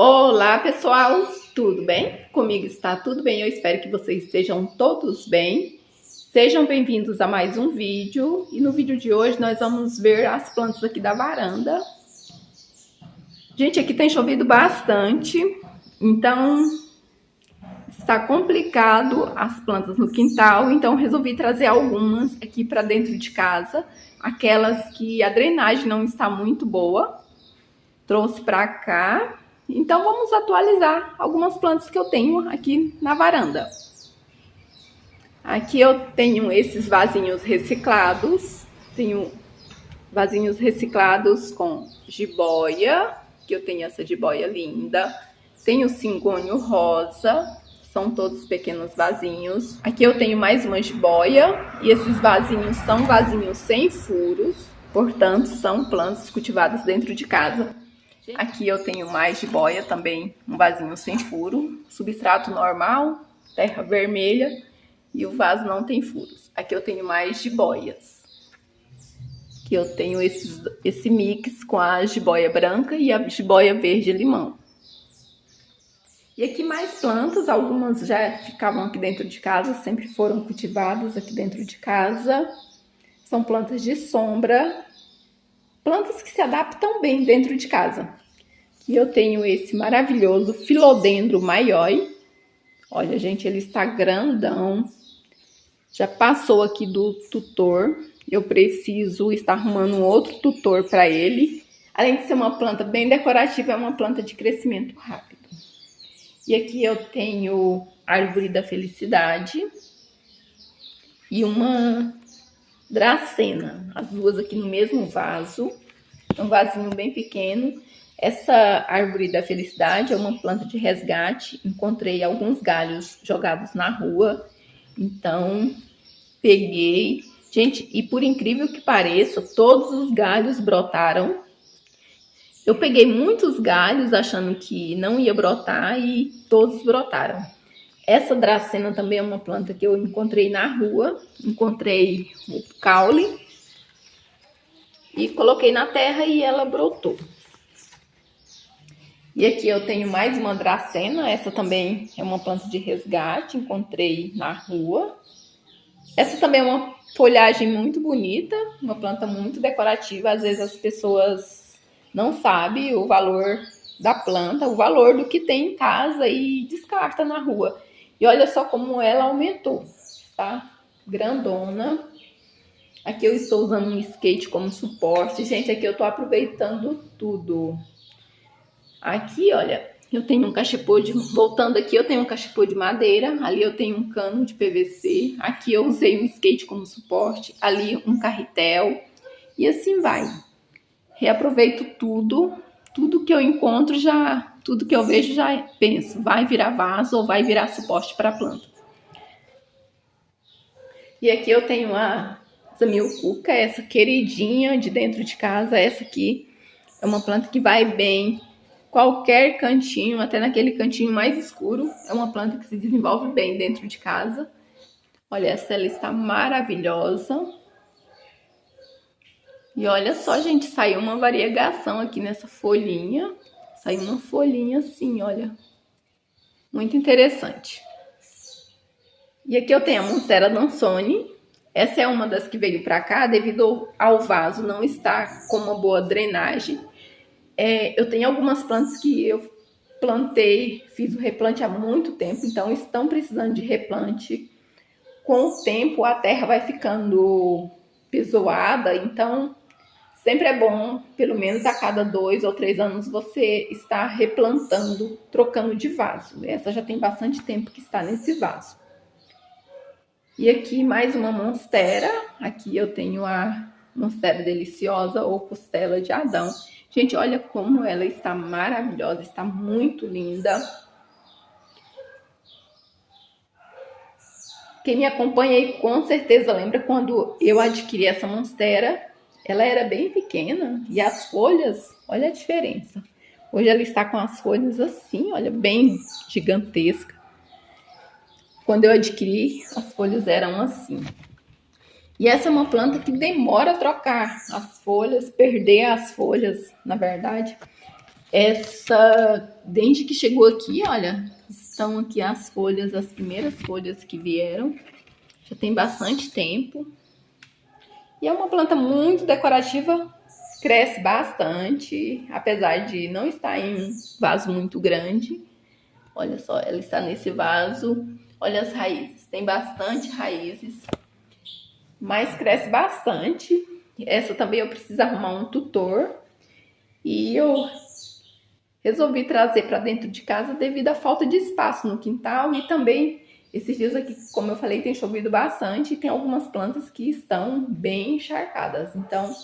Olá, pessoal, tudo bem? Comigo está tudo bem, eu espero que vocês estejam todos bem. Sejam bem-vindos a mais um vídeo. E no vídeo de hoje nós vamos ver as plantas aqui da varanda. Gente, aqui tem chovido bastante, então está complicado as plantas no quintal. Então resolvi trazer algumas aqui para dentro de casa. Aquelas que a drenagem não está muito boa, trouxe para cá. Então vamos atualizar algumas plantas que eu tenho aqui na varanda. Aqui eu tenho esses vasinhos reciclados. Tenho vasinhos reciclados com jiboia, que eu tenho essa jiboia linda. Tenho cingônio rosa, são todos pequenos vasinhos. Aqui eu tenho mais uma jiboia e esses vasinhos são vasinhos sem furos, portanto são plantas cultivadas dentro de casa. Aqui eu tenho mais jiboia também, um vasinho sem furo, substrato normal, terra vermelha e o vaso não tem furos. Aqui eu tenho mais jiboias. Aqui eu tenho esse mix com a jiboia branca e a jiboia verde limão. E aqui mais plantas, algumas já ficavam aqui dentro de casa, sempre foram cultivadas aqui dentro de casa. São plantas de sombra, plantas que se adaptam bem dentro de casa. E eu tenho esse maravilhoso Philodendron maioi. Olha, gente, ele está grandão. Já passou aqui do tutor. Eu preciso estar arrumando um outro tutor para ele. Além de ser uma planta bem decorativa, é uma planta de crescimento rápido. E aqui eu tenho árvore da felicidade e uma dracena. As duas aqui no mesmo vaso. Um vasinho bem pequeno. Essa árvore da felicidade é uma planta de resgate. Encontrei alguns galhos jogados na rua. Então, peguei. Gente, e por incrível que pareça, todos os galhos brotaram. Eu peguei muitos galhos achando que não ia brotar e todos brotaram. Essa dracena também é uma planta que eu encontrei na rua. Encontrei o caule e coloquei na terra e ela brotou. E aqui eu tenho mais uma dracena, essa também é uma planta de resgate, encontrei na rua. Essa também é uma folhagem muito bonita, uma planta muito decorativa. Às vezes as pessoas não sabem o valor da planta, o valor do que tem em casa e descarta na rua. E olha só como ela aumentou, tá? Grandona. Aqui eu estou usando um skate como suporte. Gente, aqui eu tô aproveitando tudo. Aqui, olha, eu tenho um cachepô de... Voltando aqui, eu tenho um cachepô de madeira. Ali eu tenho um cano de PVC. Aqui eu usei um skate como suporte. Ali um carretel. E assim vai. Reaproveito tudo. Tudo que eu encontro, tudo que eu vejo, já penso. Vai virar vaso ou vai virar suporte para a planta. E aqui eu tenho a zamioculca, essa queridinha de dentro de casa. Essa aqui é uma planta que vai bem qualquer cantinho, até naquele cantinho mais escuro. É uma planta que se desenvolve bem dentro de casa. Olha, essa ela está maravilhosa. E olha só, gente, saiu uma variegação aqui nessa folhinha. Saiu uma folhinha assim, olha. Muito interessante. E aqui eu tenho a Monstera Dansoni. Essa é uma das que veio para cá devido ao vaso não estar com uma boa drenagem. Eu tenho algumas plantas que eu plantei, fiz o replante há muito tempo, então estão precisando de replante. Com o tempo a terra vai ficando pesoada, então sempre é bom, pelo menos a cada 2 ou 3 anos, você estar replantando, trocando de vaso. Essa já tem bastante tempo que está nesse vaso. E aqui mais uma monstera. Aqui eu tenho a Monstera Deliciosa ou Costela de Adão. Gente, olha como ela está maravilhosa, está muito linda. Quem me acompanha aí com certeza lembra quando eu adquiri essa monstera. Ela era bem pequena e as folhas, olha a diferença. Hoje ela está com as folhas assim, olha, bem gigantesca. Quando eu adquiri, as folhas eram assim. E essa é uma planta que demora a trocar as folhas, perder as folhas, na verdade. Desde que chegou aqui, olha, estão aqui as folhas, as primeiras folhas que vieram. Já tem bastante tempo. E é uma planta muito decorativa, cresce bastante, apesar de não estar em um vaso muito grande. Olha só, ela está nesse vaso. Olha as raízes, tem bastante raízes, mas cresce bastante. Essa também eu preciso arrumar um tutor. E eu resolvi trazer para dentro de casa devido à falta de espaço no quintal e também esses dias aqui, como eu falei, tem chovido bastante e tem algumas plantas que estão bem encharcadas. Então,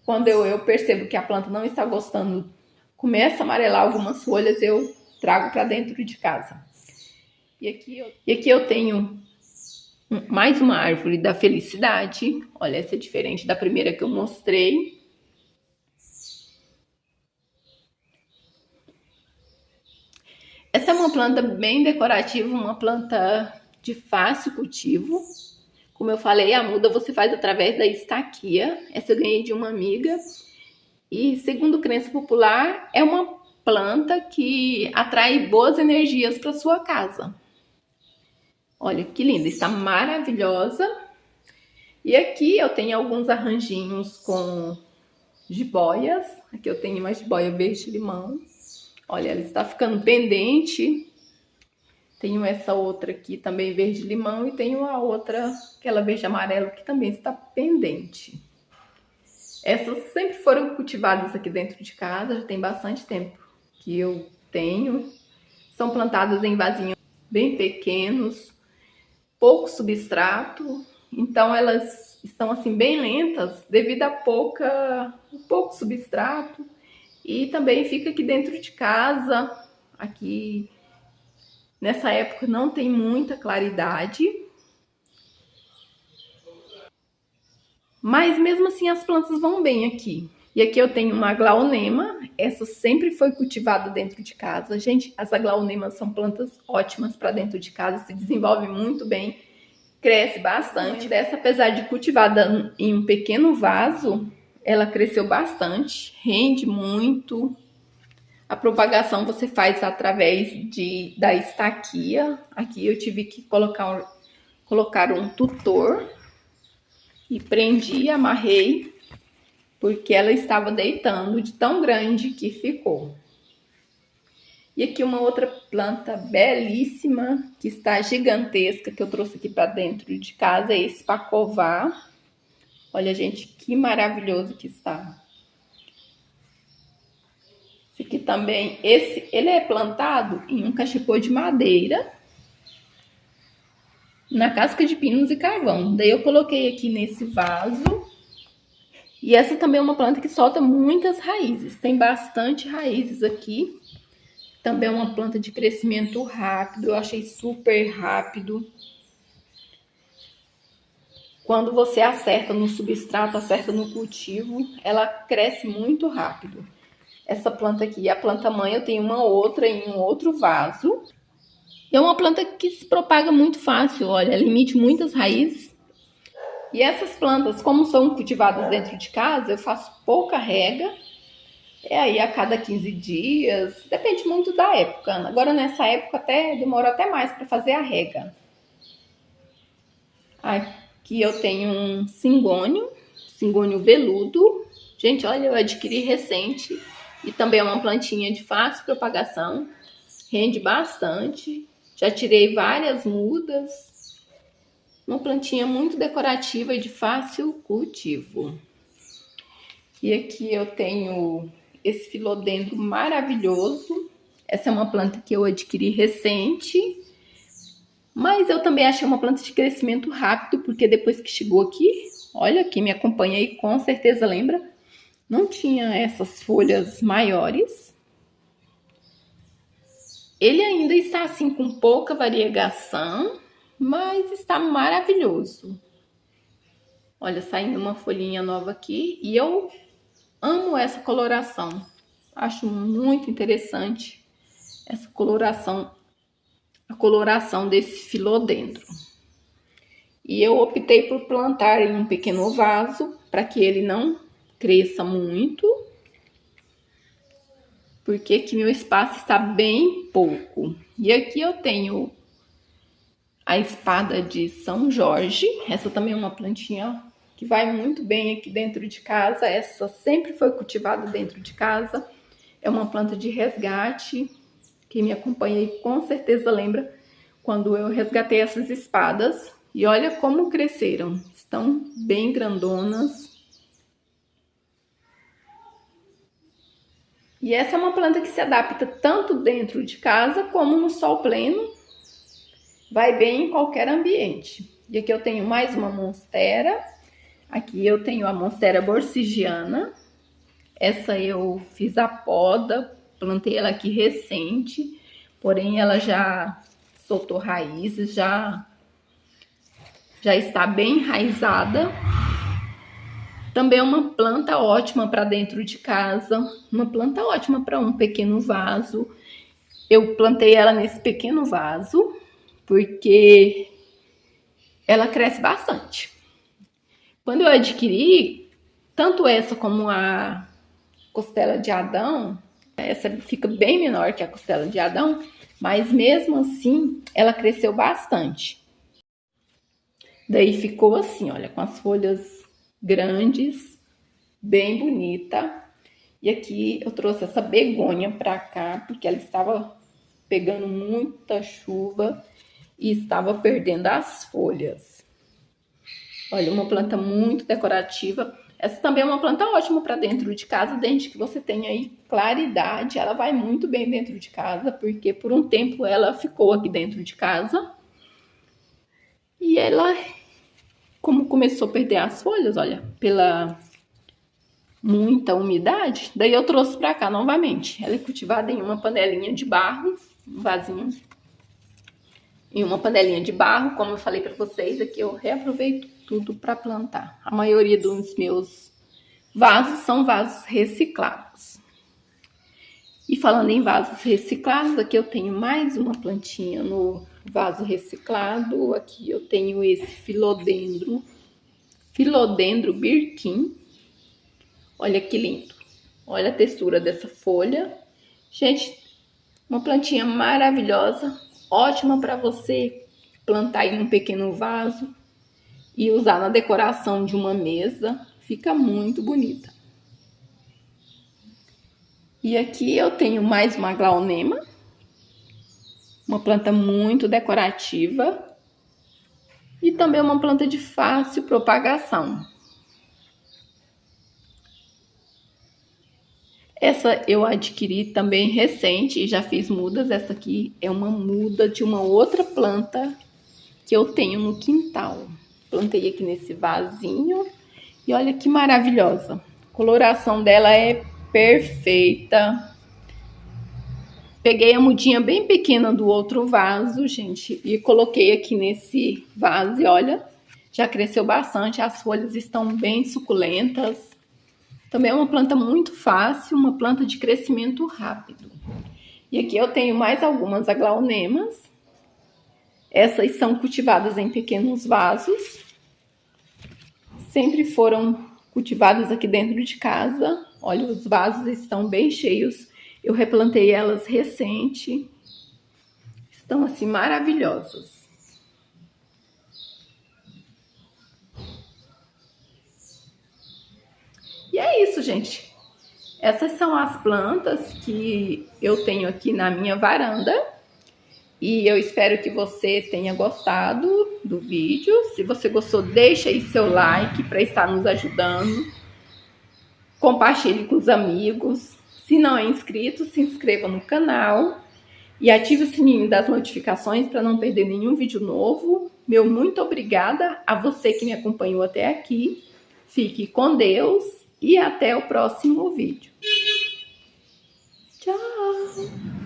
quando eu percebo que a planta não está gostando, começa a amarelar algumas folhas, eu trago para dentro de casa. E aqui eu tenho mais uma árvore da felicidade. Olha, essa é diferente da primeira que eu mostrei. Essa é uma planta bem decorativa, uma planta de fácil cultivo. Como eu falei, a muda você faz através da estaquia. Essa eu ganhei de uma amiga. E segundo crença popular, é uma planta que atrai boas energias para sua casa. Olha que linda, está maravilhosa. E aqui eu tenho alguns arranjinhos com jiboias. Aqui eu tenho uma jiboia verde-limão. Olha, ela está ficando pendente. Tenho essa outra aqui também verde-limão e tenho a outra, aquela verde-amarelo, que também está pendente. Essas sempre foram cultivadas aqui dentro de casa, já tem bastante tempo que eu tenho. São plantadas em vasinhos bem pequenos, pouco substrato, então elas estão assim bem lentas devido a pouco substrato. E também fica aqui dentro de casa, aqui nessa época não tem muita claridade, mas mesmo assim as plantas vão bem aqui. E aqui eu tenho uma aglaonema, essa sempre foi cultivada dentro de casa. Gente, as aglaonemas são plantas ótimas para dentro de casa, se desenvolve muito bem, cresce bastante. Dessa, apesar de cultivada em um pequeno vaso, ela cresceu bastante, rende muito. A propagação você faz através da estaquia. Aqui eu tive que colocar um tutor e prendi, amarrei, porque ela estava deitando de tão grande que ficou. E aqui uma outra planta belíssima, que está gigantesca, que eu trouxe aqui para dentro de casa, é esse pacová. Olha, gente, que maravilhoso que está. Esse aqui também, ele é plantado em um cachepô de madeira, na casca de pinos e carvão. Daí eu coloquei aqui nesse vaso. E essa também é uma planta que solta muitas raízes. Tem bastante raízes aqui. Também é uma planta de crescimento rápido. Eu achei super rápido. Quando você acerta no substrato, acerta no cultivo, ela cresce muito rápido. Essa planta aqui, a planta mãe, eu tenho uma outra em um outro vaso. É uma planta que se propaga muito fácil, olha, ela emite muitas raízes. E essas plantas, como são cultivadas dentro de casa, eu faço pouca rega. É aí a cada 15 dias, depende muito da época. Agora nessa época demora até mais para fazer a rega. Aqui eu tenho um cingônio veludo. Gente, olha, eu adquiri recente. E também é uma plantinha de fácil propagação. Rende bastante. Já tirei várias mudas. Uma plantinha muito decorativa e de fácil cultivo. E aqui eu tenho esse filodendro maravilhoso. Essa é uma planta que eu adquiri recente. Mas eu também achei uma planta de crescimento rápido, porque depois que chegou aqui, olha, quem me acompanha aí com certeza lembra, não tinha essas folhas maiores. Ele ainda está assim com pouca variegação, mas está maravilhoso. Olha, saindo uma folhinha nova aqui e eu amo essa coloração. Acho muito interessante essa coloração, a coloração desse filodendro. E eu optei por plantar em um pequeno vaso para que ele não cresça muito. porque aqui meu espaço está bem pouco. E aqui eu tenho a espada de São Jorge. Essa também é uma plantinha que vai muito bem aqui dentro de casa. Essa sempre foi cultivada dentro de casa. É uma planta de resgate. Quem me acompanha aí com certeza lembra quando eu resgatei essas espadas. E olha como cresceram. Estão bem grandonas. E essa é uma planta que se adapta tanto dentro de casa como no sol pleno. Vai bem em qualquer ambiente. E aqui eu tenho mais uma monstera. Aqui eu tenho a monstera borsigiana. Essa eu fiz a poda, plantei ela aqui recente. Porém, ela já soltou raízes, já está bem enraizada. Também é uma planta ótima para dentro de casa. Uma planta ótima para um pequeno vaso. Eu plantei ela nesse pequeno vaso porque ela cresce bastante. Quando eu adquiri, tanto essa como a costela de Adão, essa fica bem menor que a costela de Adão, mas mesmo assim ela cresceu bastante. Daí ficou assim, olha, com as folhas grandes, bem bonita. E aqui eu trouxe essa begônia para cá, porque ela estava pegando muita chuva e estava perdendo as folhas. Olha, uma planta muito decorativa. Essa também é uma planta ótima para dentro de casa, desde que você tenha aí claridade. Ela vai muito bem dentro de casa, porque por um tempo ela ficou aqui dentro de casa. E ela, como começou a perder as folhas, olha, pela muita umidade, daí eu trouxe para cá novamente. Ela é cultivada em uma panelinha de barro, um vasinho. Em uma panelinha de barro, como eu falei para vocês, aqui eu reaproveito tudo para plantar. A maioria dos meus vasos são vasos reciclados. E falando em vasos reciclados, aqui eu tenho mais uma plantinha no vaso reciclado. Aqui eu tenho esse filodendro birquim. Olha que lindo. Olha a textura dessa folha. Gente, uma plantinha maravilhosa. Ótima para você plantar aí num pequeno vaso e usar na decoração de uma mesa. Fica muito bonita. E aqui eu tenho mais uma aglaonema. Uma planta muito decorativa. E também uma planta de fácil propagação. Essa eu adquiri também recente e já fiz mudas. Essa aqui é uma muda de uma outra planta que eu tenho no quintal. Plantei aqui nesse vasinho e olha que maravilhosa. A coloração dela é perfeita. Peguei a mudinha bem pequena do outro vaso, gente, e coloquei aqui nesse vaso e olha, já cresceu bastante. As folhas estão bem suculentas. Também é uma planta muito fácil, uma planta de crescimento rápido. E aqui eu tenho mais algumas aglaonemas. Essas são cultivadas em pequenos vasos. Sempre foram cultivadas aqui dentro de casa. Olha, os vasos estão bem cheios. Eu replantei elas recente. Estão assim maravilhosas. E é isso, gente. Essas são as plantas que eu tenho aqui na minha varanda. E eu espero que você tenha gostado do vídeo. Se você gostou, deixa aí seu like para estar nos ajudando. Compartilhe com os amigos. Se não é inscrito, se inscreva no canal. E ative o sininho das notificações para não perder nenhum vídeo novo. Meu muito obrigada a você que me acompanhou até aqui. Fique com Deus. E até o próximo vídeo. Tchau!